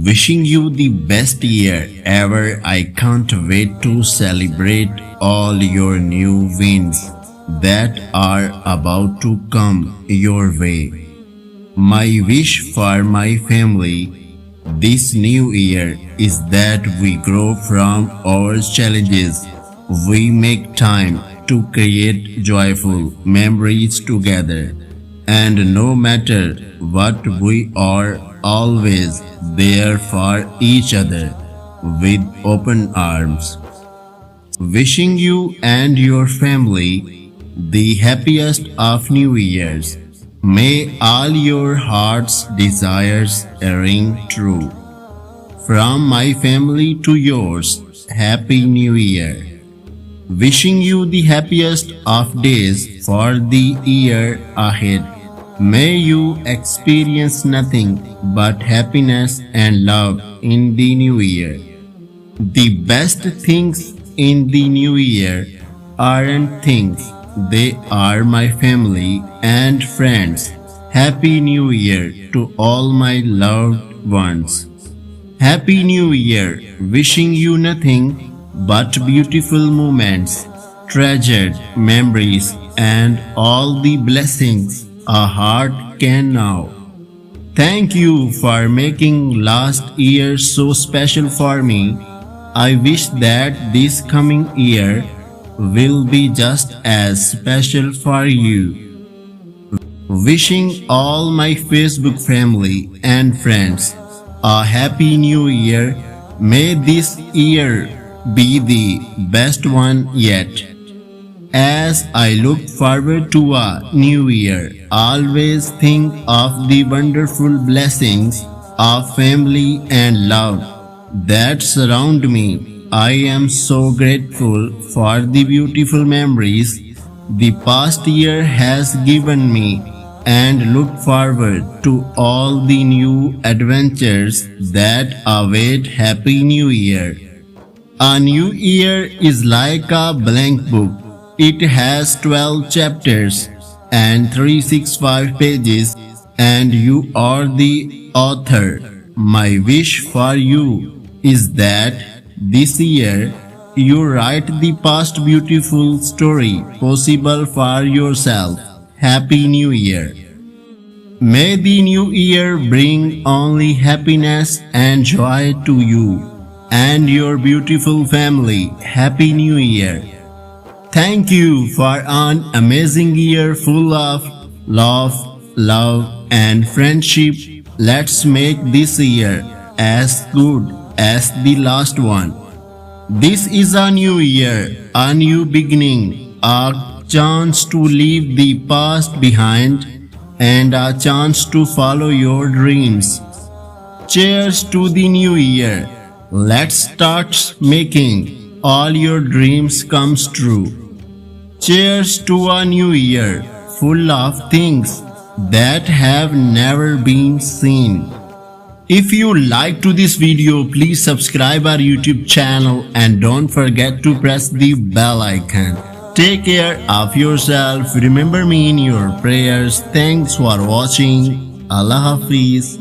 Wishing you the best year ever. I can't wait to celebrate all your new wins that are about to come your way. My wish for my family this new year is that we grow from our challenges. We make time to create joyful memories together. And no matter what, we are always there for each other with open arms. Wishing you and your family the happiest of New Years. May all your heart's desires ring true. From my family to yours, Happy New Year. Wishing you the happiest of days for the year ahead. May you experience nothing but happiness and love in the new year. The best things in the new year aren't things, they are my family and friends. Happy New Year to all my loved ones. Happy New Year, wishing you nothing but beautiful moments, treasured memories, and all the blessings a heart can know. Thank you for making last year so special for me. I wish that this coming year will be just as special for you. Wishing all my Facebook family and friends a happy new year. May this year be the best one yet. As I look forward to a new year, always think of the wonderful blessings of family and love that surround me. I am so grateful for the beautiful memories the past year has given me and look forward to all the new adventures that await. Happy New Year. A new year is like a blank book. It has 12 chapters and 365 pages, and you are the author. My wish for you is that this year you write the past beautiful story possible for yourself. Happy New Year. May the new year bring only happiness and joy to you and your beautiful family. Happy New Year. Thank you for an amazing year full of love, and friendship. Let's make this year as good as the last one. This is a new year, a new beginning, a chance to leave the past behind and a chance to follow your dreams. Cheers to the new year. Let's start making all your dreams come true. Cheers to a new year full of things that have never been seen. If you liked this video, please subscribe our YouTube channel and don't forget to press the bell icon. Take care of yourself. Remember me in your prayers. Thanks for watching. Allah Hafiz.